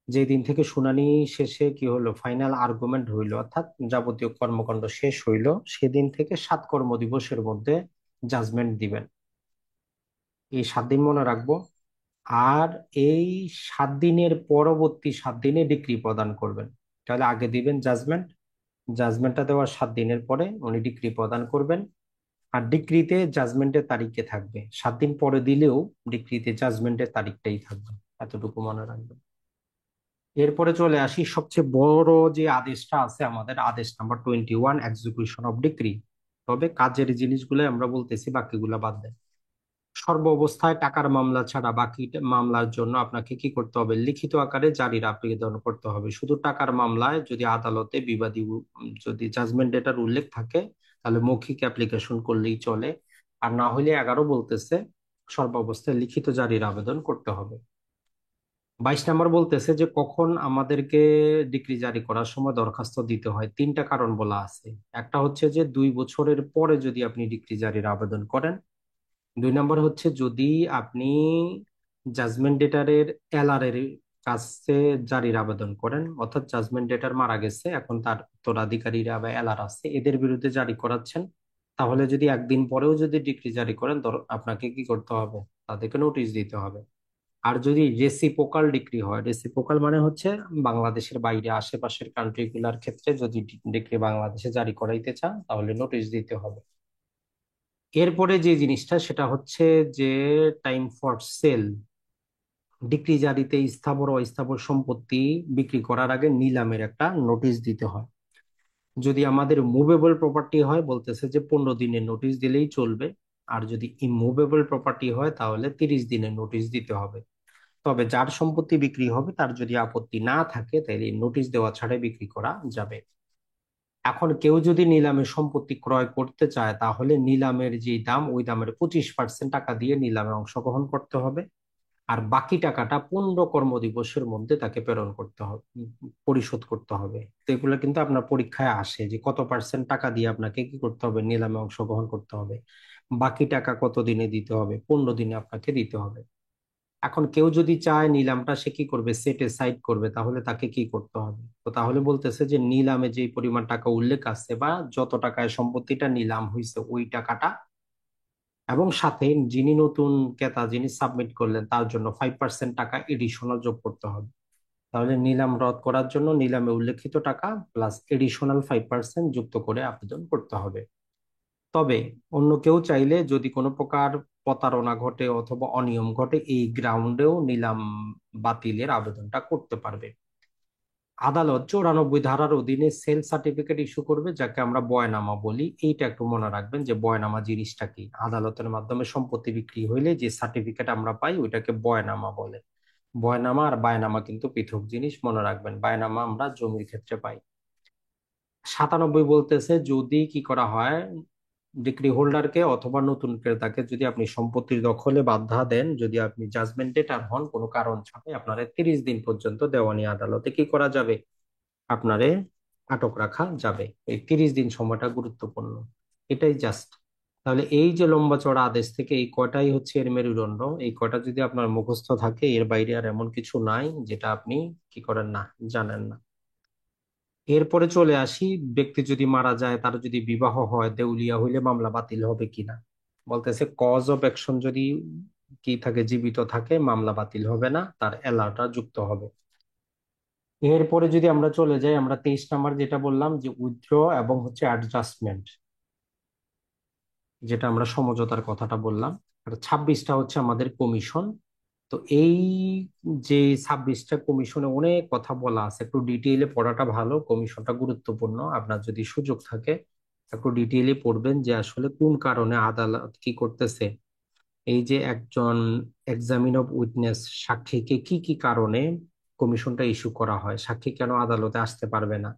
Speaker 1: যে দিন থেকে শুনানি শেষে কি হলো, ফাইনাল আর্গুমেন্ট হইলো, অর্থাৎ যাবতীয় কর্মকাণ্ড শেষ হইলো, সেদিন থেকে 7 কর্মদিবসের মধ্যে জাজমেন্ট দিবেন। এই 7 দিন মনে রাখবো। আর এই 7 দিনের পরবর্তী 7 দিনে ডিক্রি প্রদান করবেন। তাহলে আগে দিবেন জাজমেন্ট, জাজমেন্টটা দেওয়ার 7 দিনের পরে উনি ডিক্রি প্রদান করবেন। আর ডিক্রিতে জাজমেন্টের তারিখে থাকবে, 7 দিন পরে দিলেও ডিক্রিতে জাজমেন্টের তারিখটাই থাকবে। এতটুকু মনে রাখবেন। এরপরে চলে আসি সবচেয়ে বড় যে আদেশটা আছে আমাদের, আদেশ নাম্বার 21, এক্সিকিউশন অফ ডিক্রি। তবে কাজের জিনিসগুলো আমরা বলতেছি, বাকিগুলা বাদ দেন। সর্ব অবস্থায় টাকার মামলা ছাড়া বাকি মামলার জন্য আপনাকে কি করতে হবে, লিখিত আকারে জারির আবেদন করতে হবে। শুধু টাকার মামলায় যদি আদালতে বিবাদী যদি জাজমেন্ট ডেটার উল্লেখ থাকে তাহলে মৌখিক অ্যাপ্লিকেশন করলেই চলে। আর না হলে 11 বলতেছে সর্বাবস্থায় লিখিত জারির আবেদন করতে হবে। 22 নম্বর বলতেছে যে কখন আমাদেরকে ডিক্রি জারি করার সময় দরখাস্ত দিতে হয়। 3টা কারণ বলা আছে। একটা হচ্ছে যে 2 বছরের পরে যদি আপনি ডিক্রি জারির আবেদন করেন। 2 নম্বর হচ্ছে যদি আপনি জাজমেন্ট ডেটারের এলআর এর কাছে জারির আবেদন করেন, অর্থাৎ জাজমেন্ট ডেটার মারা গেছে, এখন তার উত্তরাধিকারীরা বা এলআর আছে, এদের বিরুদ্ধে জারি করাচ্ছেন। তাহলে যদি একদিন পরেও যদি ডিক্রি জারি করেন, আপনাকে কি করতে হবে, তাদেরকে নোটিশ দিতে হবে। আর যদি রেসিপ্রোকাল ডিক্রি হয়, রেসিপ্রোকাল মানে হচ্ছে বাংলাদেশের বাইরে আশেপাশের কান্ট্রি গুলার ক্ষেত্রে যদি ডিক্রি বাংলাদেশে জারি করাইতে চান তাহলে নোটিশ দিতে হবে। এরপরে যে জিনিসটা সেটা হচ্ছে যে টাইম ফর সেল। ডিক্রি জারিতে স্থাবর ও অস্থাবর সম্পত্তি বিক্রি করার আগে নিলামের একটা নোটিশ দিতে হয়। যদি আমাদের মুভেবল প্রপার্টি হয় বলতেছে যে 15 দিনের নোটিশ দিলেই চলবে। আর যদি ইমুভেবল প্রপার্টি হয় তাহলে 30 দিনের নোটিশ দিতে হবে। তবে যার সম্পত্তি বিক্রি হবে তার যদি আপত্তি না থাকে তাহলে নোটিশ দেওয়া ছাড়াই বিক্রি করা যাবে। এখন কেউ যদি নিলামে সম্পত্তি ক্রয় করতে চায় তাহলে নিলামের যে দাম ওই দামের 25% টাকা দিয়ে নিলামে অংশগ্রহণ করতে হবে। আর বাকি টাকাটা 15 কর্মদিবসের মধ্যে তাকে প্রেরণ করতে হবে, পরিশোধ করতে হবে। তো এগুলো কিন্তু আপনার পরীক্ষায় আসে যে কত পার্সেন্ট টাকা দিয়ে আপনাকে কি করতে হবে, নিলামে অংশগ্রহণ করতে হবে। বাকি টাকা কত দিনে দিতে হবে, 15 দিনে আপনাকে দিতে হবে। এখন কেউ যদি চায় নিলামটা সে কি করবে, সেটে সাইড করবে, তাহলে তাকে কি করতে হবে। তো তাহলে বলতেছে যে নিলামে যে পরিমাণ টাকা উল্লেখ আছে বা যত টাকায় সম্পত্তিটা নিলাম হয়েছে ওই টাকাটা, এবং সাথে যিনি নতুন ক্রেতা যিনি সাবমিট করলেন তার জন্য 5% টাকা এডিশনাল যোগ করতে হবে। তাহলে নিলাম রদ করার জন্য নিলামে উল্লেখিত টাকা প্লাস এডিশনাল 5% যুক্ত করে আবেদন করতে হবে। তবে অন্য কেউ চাইলে যদি কোনো প্রকার প্রতারণা ঘটে অথবা অনিয়ম ঘটে এই গ্রাউন্ডেও নিলাম বাতিলের আবেদনটা করতে পারবে। আদালত 94 ধারার অধীনে সেল সার্টিফিকেট ইস্যু করবে, যাকে আমরা বয়নামা বলি। এইটা একটু মনে রাখবেন যে বয়নামা জিনিসটা কি। আদালতের মাধ্যমে সম্পত্তি বিক্রি হইলে যে সার্টিফিকেট আমরা পাই ওইটাকে বয়নামা বলে। বয়নামা আর বায়নামা কিন্তু পৃথক জিনিস, মনে রাখবেন। বায়নামা আমরা জমির ক্ষেত্রে পাই। 97 বলতেছে যদি কি করা হয়, ডিক্রি হোল্ডারকে অথবা নতুন ক্রেতাকে যদি আপনি সম্পত্তির দখলে বাধা দেন, যদি আপনি জাজমেন্ট ডেটার হন কোনো কারণ ছাড়াই, আপনারে 30 দিন পর্যন্ত দেওয়ানি আদালতে কি করা যাবে, আপনারে আটক রাখা যাবে। এই 30 দিন সময়টা গুরুত্বপূর্ণ। এটাই জাস্ট। তাহলে এই যে লম্বা চড়া আদেশ থেকে এই কয়টাই হচ্ছে এর মেরুদণ্ড। এই কয়টা যদি আপনার মুখস্থ থাকে, এর বাইরে আর এমন কিছু নাই যেটা আপনি কি করেন না, জানেন না। এরপরে চলে আসি, ব্যক্তি যদি মারা যায়, তার যদি বিবাহ হয়, দেউলিয়া হইলে মামলা বাতিল হবে কিনা। বলতেছে কজ অফ অ্যাকশন যদি কি থাকে, জীবিত থাকে, মামলা বাতিল হবে না, তার এলাটা যুক্ত হবে। এরপরে যদি আমরা চলে যাই, আমরা 23 নাম্বার যেটা বললাম যে উইথড্র এবং হচ্ছে অ্যাডজাস্টমেন্ট, যেটা আমরা সমঝোতার কথাটা বললাম। আর 26টা হচ্ছে আমাদের কমিশন। তো এই যে 26টা কমিশনে অনেক কথা বলা আছে, একটু ডিটেইলে পড়াটা ভালো, কমিশনটা গুরুত্বপূর্ণ। আপনার যদি সুযোগ থাকে একটু ডিটেইলে পড়বেন যে আসলে কোন কারণে আদালত কি করতেছে। এই যে একজন এক্সামিন অফ উইটনেস, সাক্ষীকে কি কি কারণে কমিশনটা ইস্যু করা হয়, সাক্ষী কেন আদালতে আসতে পারবে না,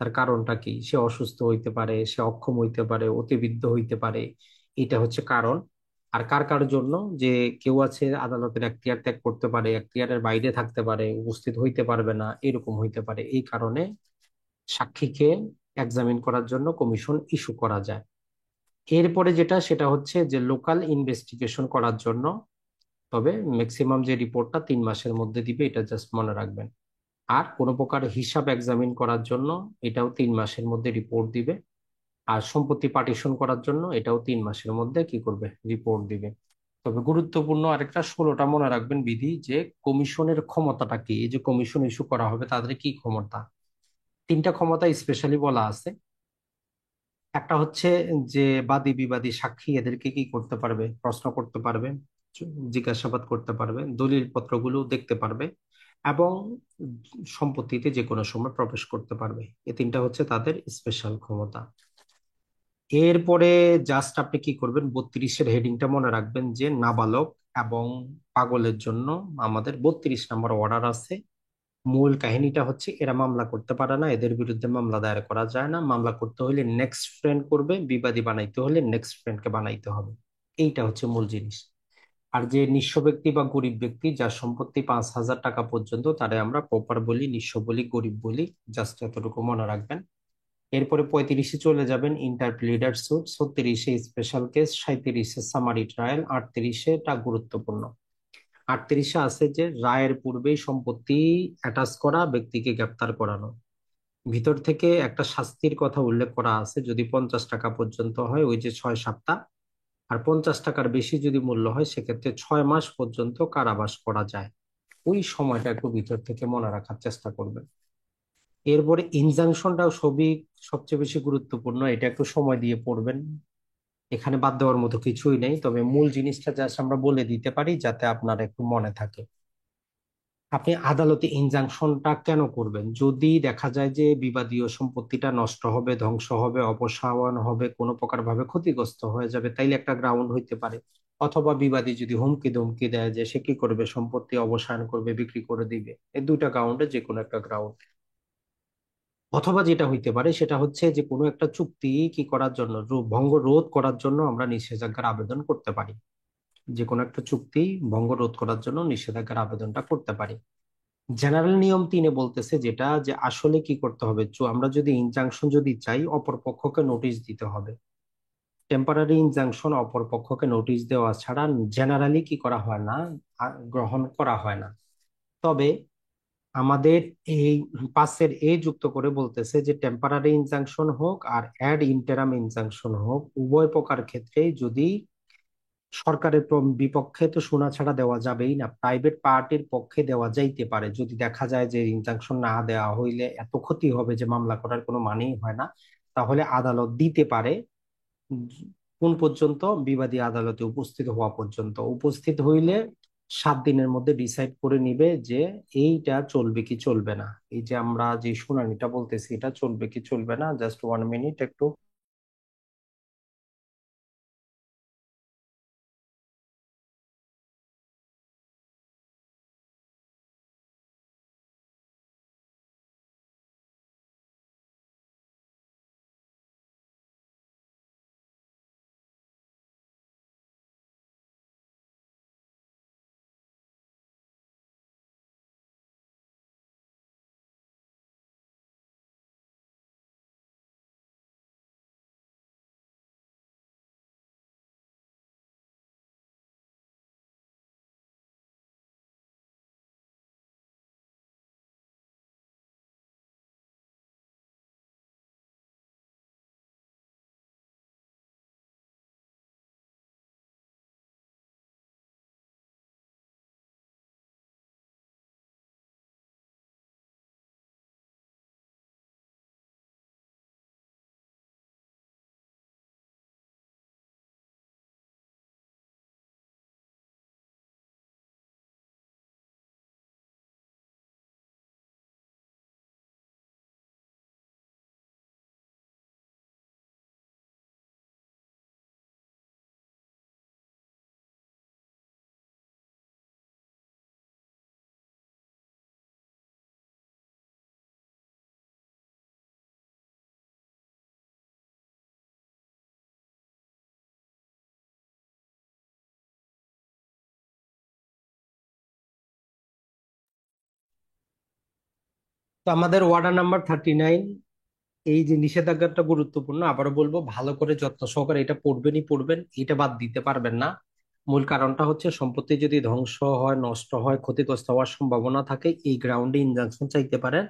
Speaker 1: তার কারণটা কি? সে অসুস্থ হইতে পারে, সে অক্ষম হইতে পারে, অতিবৃদ্ধ হইতে পারে, এটা হচ্ছে কারণ। আর কার কার জন্য, যে কেউ আছে আদালতের এখতিয়ার ত্যাগ করতে পারে, এখতিয়ারের বাইরে থাকতে পারে, উপস্থিত হইতে পারবে না, এরকম হইতে পারে, এই কারণে সাক্ষীকে এক্সামিন করার জন্য কমিশন ইস্যু করা যায়। এরপরে যেটা, সেটা হচ্ছে যে লোকাল ইনভেস্টিগেশন করার জন্য, তবে ম্যাক্সিমাম যে রিপোর্টটা 3 মাসের মধ্যে দিবে, এটা জাস্ট মনে রাখবেন। আর কোনো প্রকার হিসাব এক্সামিন করার জন্য এটাও 3 মাসের মধ্যে রিপোর্ট দিবে। আর সম্পত্তি পার্টিশন করার জন্য এটাও 3 মাসের মধ্যে কি করবে, রিপোর্ট দিবে। তবে গুরুত্বপূর্ণ আরেকটা 16টা মনে রাখবেন বিধি, যে কমিশনের ক্ষমতাটা কি, এই যে কমিশন ইস্যু করা হবে তাদের কি ক্ষমতা। 3টা ক্ষমতা স্পেশালি বলা আছে। একটা হচ্ছে যে বাদী বিবাদী সাক্ষী এদেরকে কি করতে পারবে, প্রশ্ন করতে পারবে, জিজ্ঞাসাবাদ করতে পারবে, দলিল পত্রগুলো দেখতে পারবে, এবং সম্পত্তিতে যে কোনো সময় প্রবেশ করতে পারবে। এই 3টা হচ্ছে তাদের স্পেশাল ক্ষমতা। এরপরে জাস্ট আপনি কি করবেন, 32-এর হেডিংটা মনে রাখবেন যে নাবালক এবং পাগলের জন্য আমাদের 32 নম্বর অর্ডার আছে। মূল কাহিনীটা হচ্ছে এরা মামলা করতে পারে না, এদের বিরুদ্ধে মামলা দায়ের করা যায় না। মামলা করতে হলে নেক্সট ফ্রেন্ড করবে, বিবাদী বানাইতে হলে নেক্সট ফ্রেন্ডকে বানাইতে হবে। এইটা হচ্ছে মূল জিনিস। আর যে নিঃস্ব ব্যক্তি বা গরিব ব্যক্তি যার সম্পত্তি 5,000 টাকা পর্যন্ত, তারে আমরা প্রপার বলি, নিঃস্ব বলি, গরিব বলি। জাস্ট এতটুকু মনে রাখবেন। এরপরে 35-এ চলে যাবেন, ইন্টারপ্লিডার সুট। 36-এ স্পেশাল কেস, 37-এ সামারি ট্রায়াল, 38-এ টা গুরুত্বপূর্ণ। 38-এ আছে যে রায়ের পূর্বেই সম্পত্তি অ্যাটাচ করা, ব্যক্তিকে গ্রেপ্তার করানো। ভিতর থেকে একটা শাস্তির কথা উল্লেখ করা আছে, যদি 50 টাকা পর্যন্ত হয় ওই যে 6 সপ্তাহ, আর 50 টাকার বেশি যদি মূল্য হয় সেক্ষেত্রে 6 মাস পর্যন্ত কারাবাস করা যায়। ওই সময়টা একটু ভিতর থেকে মনে রাখার চেষ্টা করবেন। এরপরে ইনজাংশনটাও সবই সবচেয়ে বেশি গুরুত্বপূর্ণ, এটা একটু সময় দিয়ে পড়বেন। এখানে বাদ দেওয়ার মতো কিছুই নেই, তবে মূল জিনিসটা জাস্ট আমরা বলে দিতে পারি যাতে আপনার একটু মনে থাকে। আপনি আদালতে ইনজাংশনটা কেন করবেন? যদি দেখা যায় যে বিবাদীয় সম্পত্তিটা নষ্ট হবে, ধ্বংস হবে, অপসারণ হবে, কোনো প্রকার ভাবে ক্ষতিগ্রস্ত হয়ে যাবে, তাইলে একটা গ্রাউন্ড হইতে পারে। অথবা বিবাদী যদি হুমকি ধমকি দেয় যে সে কি করবে, সম্পত্তি অবসান করবে, বিক্রি করে দিবে, এই 2টা গ্রাউন্ডে যে কোনো একটা গ্রাউন্ড। অথবা যেটা হইতে পারে সেটা হচ্ছে যে কোনো একটা চুক্তি কি করার জন্য, ভঙ্গ রোধ করার জন্য আমরা নিষেধাজ্ঞার আবেদন করতে পারি। যে কোনো একটা চুক্তি ভঙ্গ রোধ করার জন্য নিষেধাজ্ঞার আবেদনটা করতে পারি। জেনারেল নিয়ম 3-এ বলতেছে যেটা, যে আসলে কি করতে হবে, আমরা যদি ইনজাংশন যদি চাই, অপর পক্ষকে নোটিশ দিতে হবে। টেম্পোরারি ইনজাংশন অপর পক্ষকে নোটিশ দেওয়া ছাড়া জেনারেলি কি করা হয় না, গ্রহণ করা হয় না। তবে আমাদের এই পাশের এ যুক্ত করে বলতেছে যে টেম্পোরারি ইনজাংশন হোক আর অ্যাড ইন্টারাম ইনজাংশন হোক, উভয় প্রকার ক্ষেত্রে যদি সরকারের বিপক্ষে তো শোনা ছাড়া দেওয়া যাবেই না, প্রাইভেট পার্টির পক্ষে দেওয়া যাইতে পারে। যদি দেখা যায় যে ইনজাংশন না দেওয়া হইলে এত ক্ষতি হবে যে মামলা করার কোনো মানেই হয় না, তাহলে আদালত দিতে পারে। উম, কোন পর্যন্ত? বিবাদী আদালতে উপস্থিত হওয়া পর্যন্ত। উপস্থিত হইলে 7 দিনের মধ্যে ডিসাইড করে নিবে যে এইটা চলবে কি চলবে না। এই যে আমরা যে শুনানিটা বলতেছি, এটা চলবে কি চলবে না। জাস্ট 1 মিনিট একটু। তো আমাদের ওয়ার্ডার নাম্বার 39, এই যে নিষেধাজ্ঞাটা গুরুত্বপূর্ণ, আবারও বলবো ভালো করে যত্ন সহকারে এটা পড়বেনই পড়বেন, এটা বাদ দিতে পারবেন না। মূল কারণটা হচ্ছে সম্পত্তি যদি ধ্বংস হয়, নষ্ট হয়, ক্ষতিগ্রস্ত হওয়ার সম্ভাবনা থাকে, এই গ্রাউন্ডে ইনজাংশন চাইতে পারেন,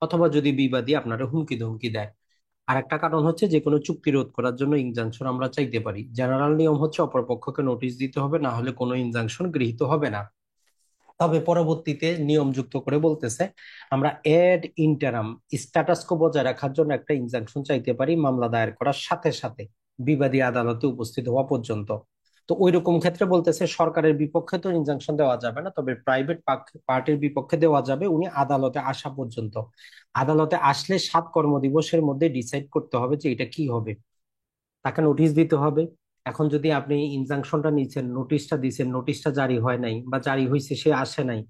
Speaker 1: অথবা যদি বিবাদী আপনারা হুমকি ধমকি দেয়। আর একটা কারণ হচ্ছে যে কোনো চুক্তি রোধ করার জন্য ইনজাংশন আমরা চাইতে পারি। জেনারেল নিয়ম হচ্ছে অপরপক্ষকে নোটিশ দিতে হবে, না হলে কোনো ইনজাংশন গৃহীত হবে না। তবে পরবর্তীতে নিয়ম যুক্ত করে বলতেছে আমরা এড ইন্টারাম স্ট্যাটাসকো বজায় রাখার জন্য একটা ইনজাংশন চাইতে পারি মামলা দায়ের করার সাথে সাথে, বিবাদী আদালতে উপস্থিত হওয়া পর্যন্ত। তো ওই রকম ক্ষেত্রে বলতেছে সরকারের বিপক্ষে তো ইনজাংশন দেওয়া যাবে না, তবে প্রাইভেট পার্টির বিপক্ষে দেওয়া যাবে, উনি আদালতে আসা পর্যন্ত। আদালতে আসলে 7 কর্মদিবসের মধ্যে ডিসাইড করতে হবে যে এটা কি হবে, তাকে নোটিশ দিতে হবে। এখন যদি আপনি ইনজাংশনটা নিচ্ছেন, নোটিশটা দিচ্ছেন, নোটিশটা জারি হয় নাই বা জারি হয়েছে সে আসে নাই,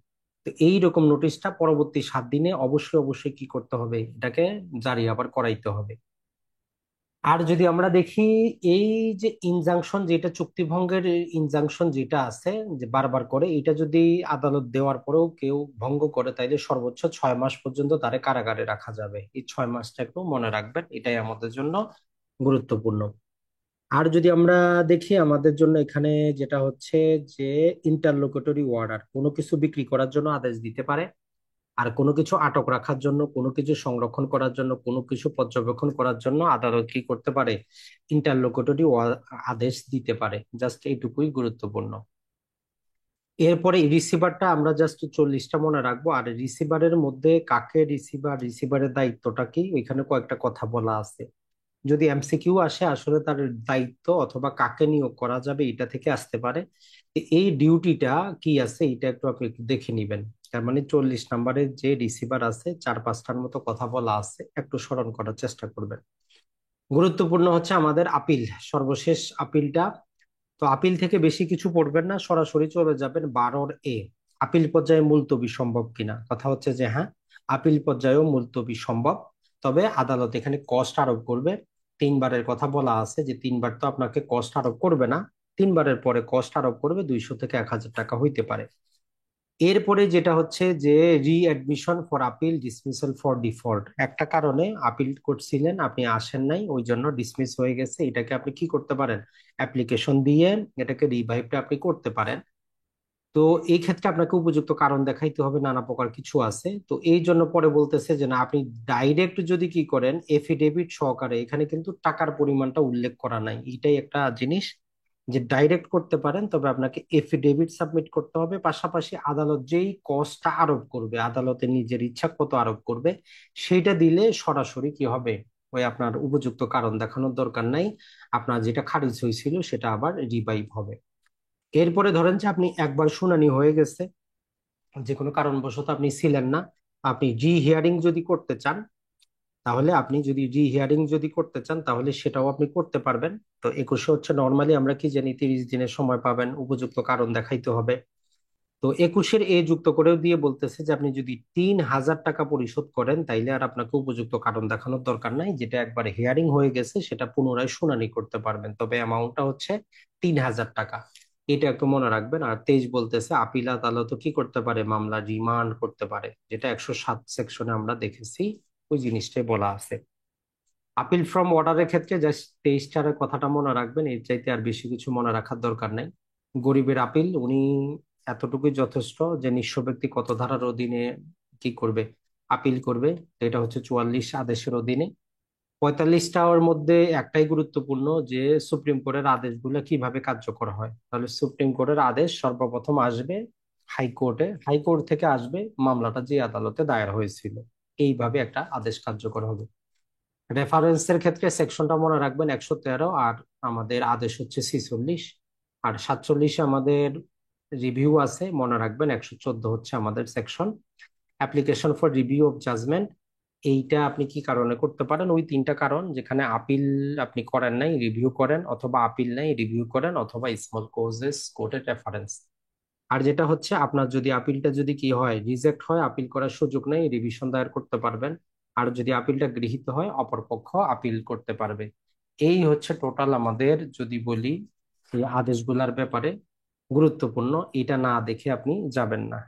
Speaker 1: তো এই রকম নোটিশটা পরবর্তী 7 দিনে অবশ্যই অবশ্যই কি করতে হবে, এটাকে জারি আবার করাইতে হবে। আর যদি আমরা দেখি এই যে ইনজাংশন, যেটা চুক্তিভঙ্গের ইনজাংশন যেটা আছে, যে বারবার করে এটা যদি আদালত দেওয়ার পরেও কেউ ভঙ্গ করে, তাইলে সর্বোচ্চ 6 মাস পর্যন্ত তারে কারাগারে রাখা যাবে। এই 6 মাসটা একটু মনে রাখবেন, এটাই আমাদের জন্য গুরুত্বপূর্ণ। আর যদি আমরা দেখি আমাদের জন্য এখানে যেটা হচ্ছে যে ইন্টারলোকুটরি ওয়ার্ডার, কোনো কিছু বিক্রি করার জন্য আদেশ দিতে পারে, আর কোনো কিছু আটক রাখার জন্য, কোনো কিছু সংরক্ষণ করার জন্য, কোনো কিছু পর্যবেক্ষণ করার জন্য আদালত কি করতে পারে, ইন্টারলোকুটরি আদেশ দিতে পারে। জাস্ট এইটুকুই গুরুত্বপূর্ণ। এরপরে রিসিভারটা আমরা জাস্ট 40টা মনে রাখবো। আর রিসিভারের মধ্যে কাকে রিসিভার, রিসিভারের দায়িত্বটা কি, ওইখানে কয়েকটা কথা বলা আছে। যদি এমসিকিউ আসে, আসলে তার দায়িত্ব অথবা কাকে নিয়োগ করা যাবে এটা থেকে আসতে পারে। এই ডিউটিটা কি আছে এটা একটু আপনি একটু দেখে নিবেন। তার মানে 40 নম্বরের যে রিসিভার আছে, 4-5টার মতো কথা বলা আছে, একটু স্মরণ করার চেষ্টা করবেন। গুরুত্বপূর্ণ হচ্ছে আমাদের আপিল, সর্বশেষ আপিলটা। তো আপিল থেকে বেশি কিছু পড়বেন না, সরাসরি চলে যাবেন 12 আপিল পর্যায়ে মুলতবি সম্ভব কিনা। কথা হচ্ছে যে হ্যাঁ, আপিল পর্যায়েও মুলতবি সম্ভব, তবে আদালত এখানে কস্ট আরোপ করবে। 3বারের কথা বলা আছে, যে 3বার তো আপনাকে কস্ট আরোপ করবে না, 3বারের পরে কস্ট আরোপ করবে 200 থেকে 1000 টাকা হইতে পারে। এরপরে যেটা হচ্ছে যে readmission for appeal, dismissal for default, একটা কারণে আপিল করছিলেন, আপনি আসেন নাই, ওই জন্য ডিসমিস হয়ে গেছে, এটাকে আপনি কি করতে পারেন, অ্যাপ্লিকেশন দিয়ে এটাকে রিভাইভটা আপনি করতে পারেন। তো এই ক্ষেত্রে আপনাকে উপযুক্ত কারণ দেখাইতে হবে, নানা প্রকার কিছু আছে। তো এই জন্য পরে বলতেছে যে না, আপনি ডাইরেক্ট যদি কি করেন এফিডেভিট সহকারে, এখানে কিন্তু টাকার পরিমাণটা উল্লেখ করা নাই, এটাই একটা জিনিস, যে ডাইরেক্ট করতে পারেন, তবে আপনাকে এফিডেভিট সাবমিট করতে হবে। পাশাপাশি আদালত যেই কস্টটা আরোপ করবে, আদালতের নিজের ইচ্ছা কত আরোপ করবে, সেইটা দিলে সরাসরি কি হবে, ওই আপনার উপযুক্ত কারণ দেখানোর দরকার নাই, আপনার যেটা খারিজ হয়েছিল সেটা আবার রিভাইভ হবে। এরপরে ধরেন যে আপনি একবার শুনানি হয়ে গেছে, যে কোনো কারণবশত আপনি ছিলেন না, আপনি রি হিয়ারিং যদি করতে চান, তাহলে আপনি যদি রি হিয়ারিং যদি করতে চান তাহলে সেটাও আপনি করতে পারবেন। তো 21 হচ্ছে নর্মালি আমরা কি জানি 30 দিনের সময় পাবেন, উপযুক্ত কারণ দেখাইতে হবে। তো 21 যুক্ত করেও দিয়ে বলতেছে যে আপনি যদি 3000 টাকা পরিশোধ করেন, তাইলে আর আপনাকে উপযুক্ত কারণ দেখানোর দরকার নাই, যেটা একবার হিয়ারিং হয়ে গেছে সেটা পুনরায় শুনানি করতে পারবেন, তবে অ্যামাউন্টটা হচ্ছে 3000 টাকা। এটা একটু মনে রাখবেন। আর 23 বলতেছে আপিল আদালতও কি করতে পারে, মামলা রিমান্ড করতে পারে, যেটা 107 সেকশনে আমরা দেখেছি, ওই জিনিসটাই বলা আছে। আপিল ফ্রম অর্ডারের ক্ষেত্রে জাস্ট 23টার কথাটা মনে রাখবেন, এর চাইতে আর বেশি কিছু মনে রাখার দরকার নাই। গরিবের আপিল, উনি এতটুকুই যথেষ্ট যে নিঃস্ব ব্যক্তি কত ধারার অধীনে কি করবে, আপিল করবে। তো এটা হচ্ছে 44 আদেশের অধীনে। 45টার মধ্যে একটাই গুরুত্বপূর্ণ, যে সুপ্রিম কোর্টের আদেশগুলো কিভাবে কার্যকর হয়। তাহলে সুপ্রিম কোর্টের আদেশ সর্বপ্রথম আসবে হাইকোর্টে, হাইকোর্ট থেকে আসবে মামলাটা যে আদালতে দায়ের হয়েছিল, এইভাবে একটা আদেশ কার্যকর হবে। রেফারেন্সের ক্ষেত্রে সেকশনটা মনে রাখবেন 113, আর আমাদের আদেশ হচ্ছে 46। আর 47 আমাদের রিভিউ আছে, মনে রাখবেন 114 হচ্ছে আমাদের section. Application for review of judgment, এইটা আপনি কি কারণে করতে পারেন, ওই 3টা কারণ, যেখানে আপিল আপনি করেন নাই রিভিউ করেন, অথবা আপিল নাই রিভিউ করেন, অথবা স্মল কোজেস কোর্টের রেফারেন্স। আর যেটা হচ্ছে আপনার যদি আপিলটা যদি কি হয়, রিজেক্ট হয়, আপিল করার সুযোগ নেই, রিভিশন দায়ের করতে পারবেন। আর যদি আপিলটা গৃহীত হয়, অপরপক্ষ আপিল করতে পারবে। এই হচ্ছে টোটাল আমাদের, যদি বলি এই আদেশগুলার ব্যাপারে গুরুত্বপূর্ণ, এটা না দেখে আপনি যাবেন না।